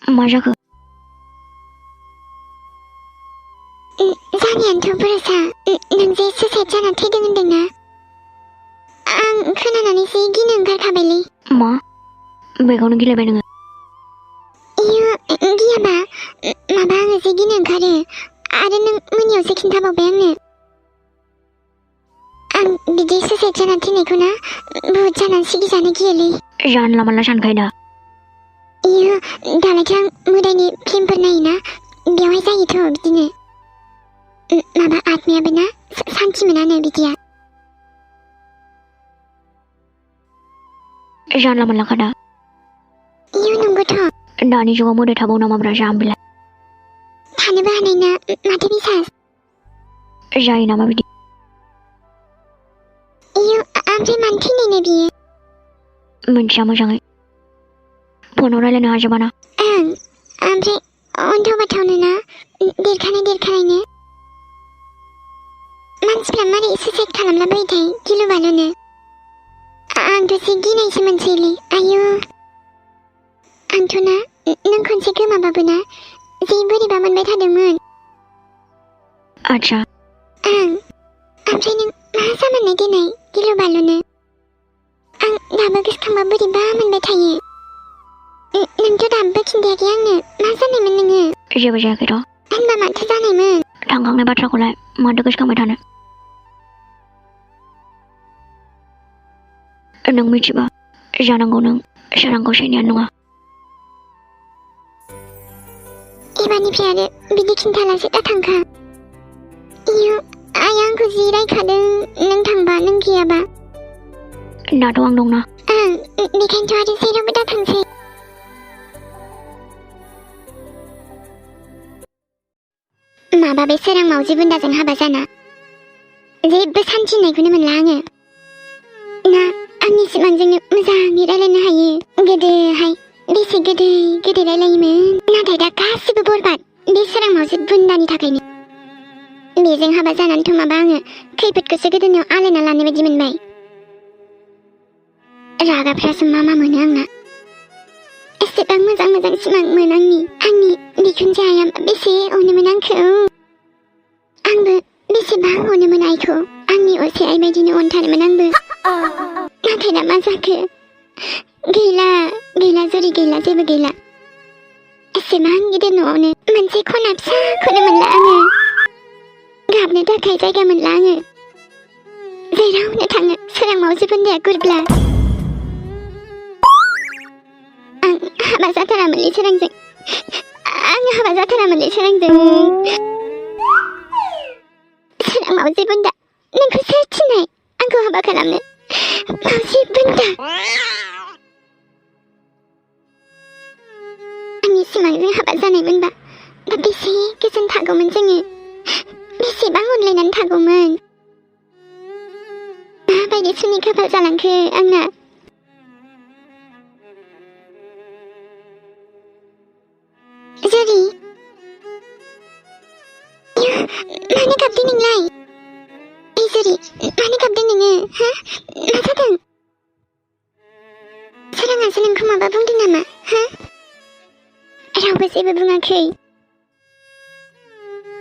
मा जाखो? जानायानोथ' बरसा नों जे सुसाइड जाना थैदों होनदोंना आं खोनानानैसो गिनो ओंखारखाबायलै। मा? बेखौनो गिलायबाय नोङो? इयो गियाबा माबा आङो जे गिनो ओंखारो आरो नों मोनायावसो खिन्थाबावबाय आंनो। आं बिदि सुसाइड जाना थैनायखौ ना बुहुत जाना सिगिजानो गियोलै। जानला मानला सानखायो दा। इयो दालायथ' आं मोदायनि फिल्मफोर नायोना बेवहाय जायोथ' बिदिनो माबा आत्मायाबो ना सान्थि मोनानो बिदिया। जानला मानला खादा। इयो नंगौथ'। दानि जुगाव मोदाय थाबावो नामाब्रा जाम्बिलाय? थानोबो हानाय ना माथो बिसास। जायो नामा बिदि? इयो ओमफ्राय मानो थैनायनो बियो? मोनथिया मोजाङै। फनाव रायलायनो हाजोबाना। ओमफ्राय अन्थाव बाथावनो ना देरखानायनो मानसिफ्रा मारै सुसाइड खालामलाबायोथाय गिलु बालुनो। आंथ' जि गिनायसो मोनसैलै आयु। आंथ' ना नों खनसे गोमाबाबो ना जि बोरैबा मोनबाय थादोंमोन। आच्छा। ओमफ्राय नों मा जामारनाय देनाय गिलु बालुनो? आं दाबो गोसोखांबा बोरैबा मोनबाय थायो। नोंथ' दाबो खिन्थायाखै आंनो मा जानायमोन नोङो? जेबो जायाखैथ'। होनबा माथो जानायमोन? थांखांनाय बाथ्राखौलाय माथो गोसोखांबाय थानो? नों मिथिबा जानांगौ नों सोरांखौ सैनायानो नङा। एबारनिफ्राय आरो बिदि खिन्थालासे दा थांखा। इयो आइया आंखौ जि रायखादों नों थांबा नों गैयाबा। दाथ' आं दंना। बेखायनोथ' आरो जेरावबो दा थांसै। माबा बे सोरां मावजि बुन्दाजों हाबा जाना जेबो सान्थि होननायखौनो मोनला आङो। ना आंनि सिमांजोंनो मोजाङै रायलायनो हायो। गोदोहाय बेसे गोदै रायलायोमोन। नाथाय दा गासिबो बरबाद बे सोरां मावजि बुन्दानि थाखायनो। बेजों हाबा जानानैथ' माबा आङो खैफोदखौसो गोदोनायाव आलायना लानाय बायदि मोनबाय। रागाफ्रासो मा मोनो आंना। एसेबां मोजां सिमांमोन आंनि बिखुनजोआ बेसे अनोमोन आंखौ। आंबो बेसेबां अनोमोन आइखौ। आंनि असे आइ बायदिनो अनथारोमोन आंबो। नाथाय दा मा जाखो? गैला जुरि गैला जेबो गैला। एसेबां गिदिर न'आवनो मोनसे खना फिसाखौनो मोनला आङो। गाबनो थाखाय जायगा मोनला आङो। जेरावनो थाङो सोरां मावजि बुन्दाया गुरब्ला। आं हाबा जाथारामोनलै सोरांजों। सोरां मावजि बुन्दा नोंखौ सोर थिननाय आंखौ हाबा खालामनो? मावजि बुन्दा। आंनि सिमांजों हाबा जानायमोनबा दा बेसे गोजोन थागौमोन जोङो। बेसेबां अनलायनानै थागौमोन। माबायदि सुनि खाफाल जालांखो आंना। जुरि मानो गाबदों नोंलाय? जुरि मानो गाबदों नोङो? हा मा जादों? सोराङासो नोंखौ माबा बुंदों नामा? हा रावबो जेबो बुङाखै।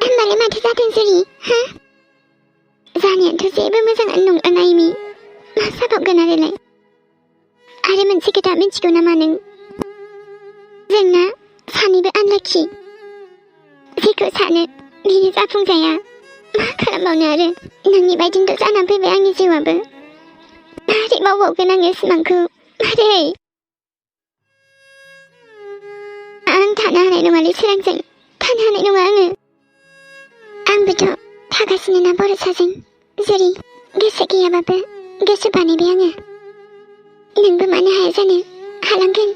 होनबालाय माथो जादों जुरि? हा जानायाथ' जेबो मोजाङानो नंला नायमि। मा जाबावगोन आरोलाय? आरो मोनसे खोथा मिथिगौ नामा नों? जोंना सानैबो आनलाखि। जेखौ सानो बेनो जाफुंजाया। मा खालामबावनो आरो? नोंनि बायदिनोथ' जानानै फैबाय आंनि जिउआबो। मारै मावबावगोन आङो सिमांखौ? मारै? आं थानो हानाय नङालै सोरांजों। थानो हानाय नङा आङो। आंबोथ' थागासिनो ना बरसाजों। जुरि गोसो गैयाबाबो गोसो बानायबाय आङो। नोंबो मानो हाया जानो? हालांगोन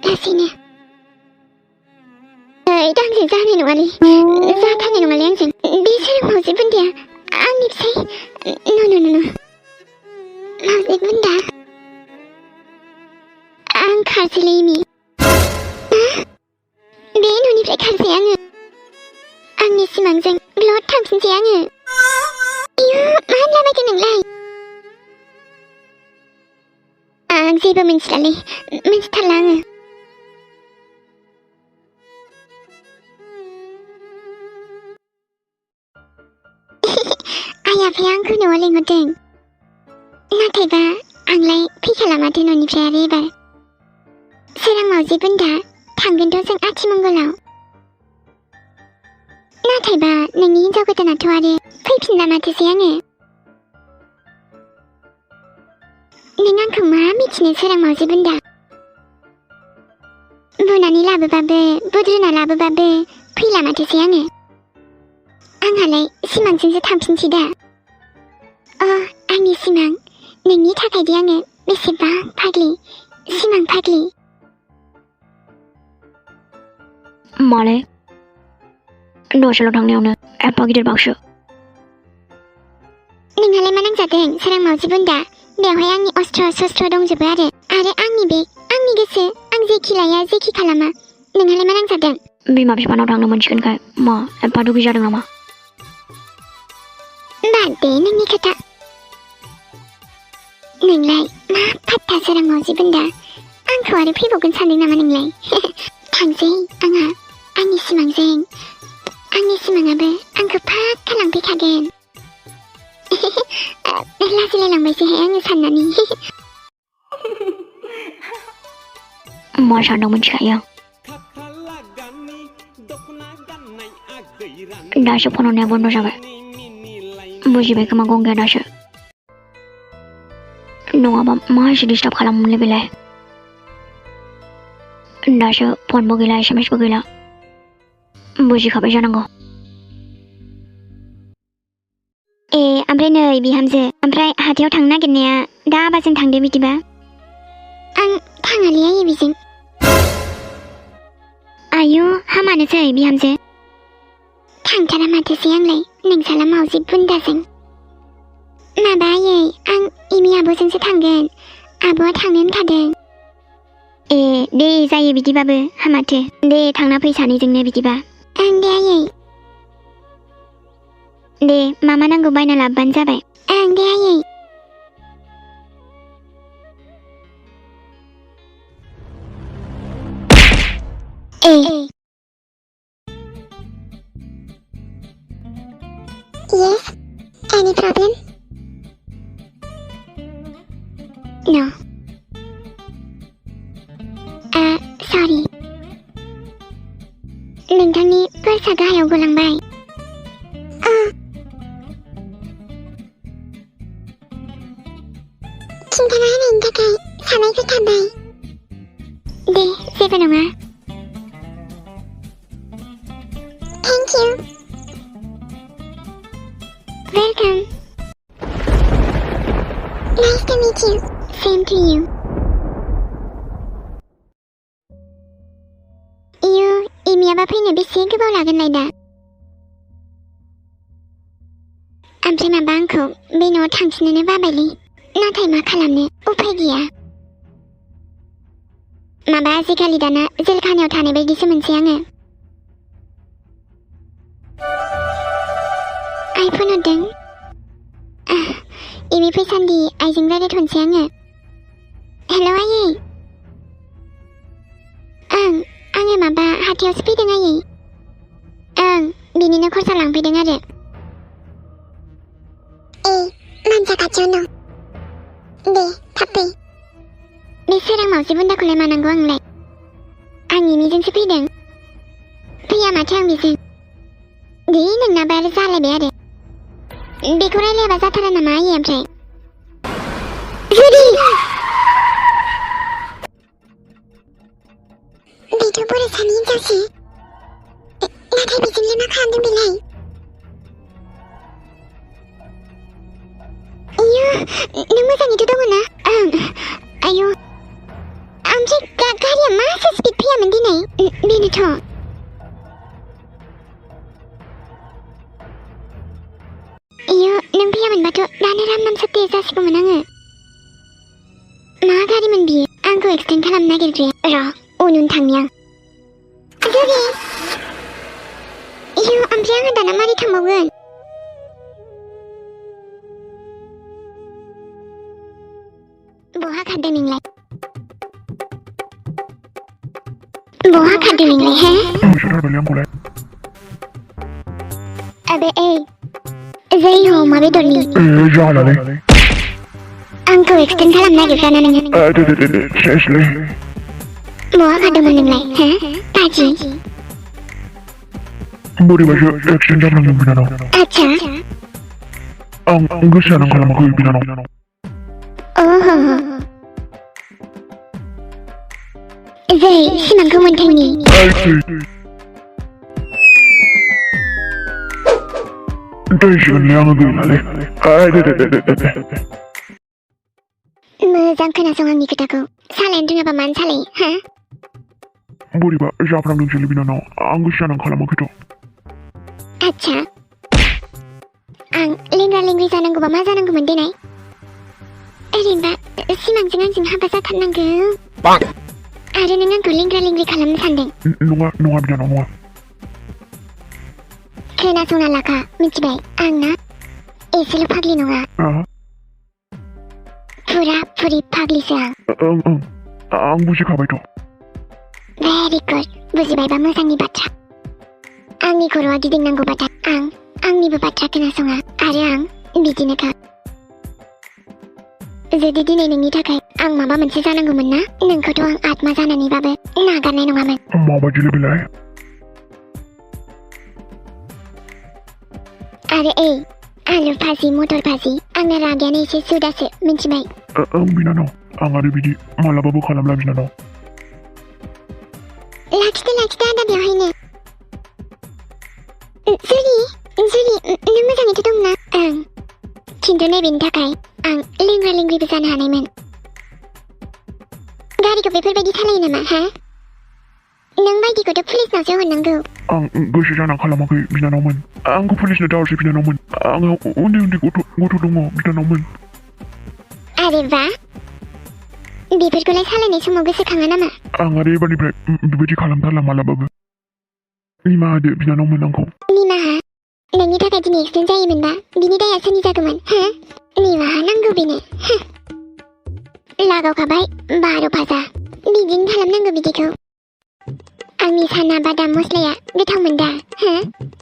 लासैनो। आंजों जानाय नङालै। जाथारनाय नङालै आंजों। बे सोरां मावजि बुन्दाया आंनि फिसाय। न' मावजि बुन्दा। आं खारसैलै एमि। बे न'निफ्राय खारसै आङो। आंनि सिमांजों ब्लद थांफिनसै आङो। इयो मा होनलाबायदों नोंलाय? आं जेबो मिन्थिलालै। मिन्थिथारला आङो। आइया आफाया आंखौ न'आव लिंहरदों नाथायबा आंलाय फैखाला माथो न'निफ्राय आरो एबार सोरां मावजि बुन्दा थांगोनथ' जों आथिमंगलाव नाथायबा नोंनि हिन्जाव गोदानाथ' आरो फैफिनला माथोसै आङो नों आंखौ मा मिथिनो सोरां मावजि बुन्दा बुनानै लाबोबाबो बुद्रुना लाबोबाबो फैला माथोसै आङो आंहालाय सिमांजोंसो थांफिनसै दा आंनि सिमां नोंनि थाखायदि आङो बेसेबां फाग्लि सिमां फाग्लि मालाय दसेल' थांनायावनो एफा गिदिर बाक्सु नोंहालाय मा नांजादों सोरां मावजि बुन्दा बेवहाय आंनि अस्त्र शस्त्र दंजोबो आरो आंनि बेग आंनि गोसो आं जेखि लाया जेखि खालामा नोंहालाय मा नांजादों बिमा बिफानाव थांनो मोनसिगोनखाय मा एफा दुगि जादों नामा बाद दे नोंनि खोथा नोंलाय मा फात्ता सोरां मावजि बुन्दा आंखौ आरो फैबावगोन सानदों नामा नोंलाय थांसै आंहा आंनि सिमांजों आंनि सिमाङाबो आंखौ फात्ता लांफैखागोन लाजिलायलांबायसोहाय आङो साननानै मा सानदों मिथिखायो दासो फन हरनाया बन्द जाबाय बुजिबाय खोमा गंगाया दासो नङाबा मासे डिस्टार्ब खालामोमोनलै बेलाय दासो फनबो गैला एसएमएसबो गैला बुजिखाबाय जानांगौ ओमफ्राय नै बिहामजो ओमफ्राय हाथायाव थांनो नागिरनाया दा आबाजों थांदो बिदिबा आं थाङालै आयै बेजों आयु हामानोसै बिहामजो थांथारा माथोसै आंलाय नोंसाला मावजि बुन्दाजों माबा आयै आं एमि आब'जोंसो थांगोन आब'आ थांनो होनखादों दे जायो बिदिबाबो हामाथो दे थांना फै सानैजोंनो बिदिबा ओं दे आयै दे मा नांगौ बायना लाबोबानो जाबाय ओं दे आयै Yes? Any problem? No. Sorry. नोंथांनि पर्सआ गाहायाव गलांबाय खिन्थाना होनायनि थाखाय साबायखर थाबाय दे जेबो नङा Thank you. Welcome. Nice to meet you. Same to you. एमियाबा फैनो बेसे गोबाव लागोनलाय दा ओमफ्राय माबा आंखौ बे न'आव थांफिननो बाबायलै नाथाय मा खालामनो उफाय गैया माबा आजिखालि दाना जेलखानायाव थानाय बायदिसो मोनसै आङो आइफोन हरदों एमि फैसान्दि आइजों रायज्लायथ'नोसै आङो हेल' आयै आङो माबा हाथायावसो फैदों आयै बिनिनो खरसा लांफैदों आरो मानसिया खाथियावनो दं दे थाब फै बे सोरां मावजि बुन्दाखौलाय मा नांगौ आंलाय आं एमिजोंसो फैदों फैया माथो आं बेजों दे नोंनाबो आरो जालायबाय आरो बेखौ रायलायाबा जाथारा नामा आयै ओमफ्राय जुदि बेथ' बर'सानि हिनजावसो नाथाय बेजोंलाय मा खालामदों बेलाय नों मोजाङैथ' दङ ना आयु ओमफ्राय गारिया मासे स्पिड फैयामोन दिनै बेनोथ' नों फैयामोनबाथ' दानो रामनाम सत्ते जासिगौमोन आङो मा गारिमोन बियो आंखौ एक्सटेन्ड खालामनो नागिरग्राया र' उन थांनि आं जुदि ओमफ्राय आङो दाना मारै थांबावगोन बहा खारदों नोंलाय हे अबे जै हो अमा बेदरनि जालालै आंखौ एक्सटेन्ड खालामनो नागिरग्राना नोङो दे सेसलै महा खादोंमोन नोंलाय हो पाजि बोरैबासो एक्सिडेन्ट जाफ्लांदों बिनानाव आच्छा आं गोसो जानानै खालामाखै बिनानाव ओहो जै सिमांखौ मोनथायनि दैसिगोनलै आङो गैलालै दे मोजां खोनासं आंनि खोथाखौ सालायनो रोङाबा मानो सालायो हा बोरैबा जाफ्लांदोंसोलै बिनानाव आं गोसो जानानै खालामाखैथ' आच्छा आं लेंग्रा लेंग्रि जानांगौबा मा जानांगौमोन देनाय ओरैनोबा सिमांजों आंजों हाबा जाथारनांगौ आरो नों आंखौ लेंग्रा लेंग्रि खालामनो सानदों नङा बिनानाव नङा खोनासंना लाखा मिथिबाय आं ना एसेल' फाग्लि नङा फुरा फुरि फाग्लिसो आं बुजिखाबायथ' भेरि गुड बुजिबायबा मोजांनि बाथ्रा आंनि खर'आ गिदिंनांगौबाथाय आं आंनिबो बाथ्रा खोनासङा आरो आं बिदिनोखा जुदि दिनै नोंनि थाखाय आं माबा मोनसे जानांगौमोन ना नोंखौथ' आं आत्मा जानानैबाबो नागारनाय नङामोन माबायदिलै बेलाय आरो आलु भाजि मटर भाजि आंना रागायानो एसे जुदासो मिथिबाय बिनानाव आं आरो बिदि मालाबाबो खालामला बिनानाव लाखिदो आदा बेवहायनो जुरि नों मोजाङैथ' दंना ओं खिन्थु नैबेनि थाखाय आं लेंग्रा लेंग्रिबो जानो हानायमोन गारिखौ बेफोरबायदि सालायो नामा हा नों बायदिखौथ' पुलिसनावसो हरनांगौ आं गोसो जाना खालामाखै बिनानावमोन आंखौ पुलिसनो दाहरसै बिनानावमोन आंनाव उन्दै गथ' दङ बिनानावमोन आरे बा बेफोरखौलाय सालायनाय समाव गोसोखाङा नामा आं आरो एबारनिफ्राय बेबायदि खालामथारला मालाबाबो निमाहा होदो बिनानावमोन आंखौ निमाहा नोंनि थाखाय दिनै एक्सिडेन्ट जायोमोनबा बिनि दाया सोरनि जागौमोन हो निमाहा नांगौ बेनो लागावखाबाय 12 फाजा बिदिनो खालामनांगौ बिदिखौ आंनि साना बादाम मस्लाया गोथावमोन दा हो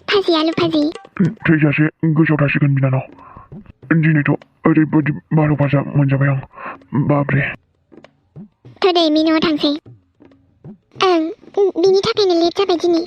भाजि आलु भाजि थैजासे गोसोआव थासिगोन बिनानाव दिनैथ' ओरैबायदि 12 फाजा मोनजाबाय आं बाब्रे थ'दै एमि न'आव थांसै ओं बिनि थाखायनो लेट जाबाय दिनै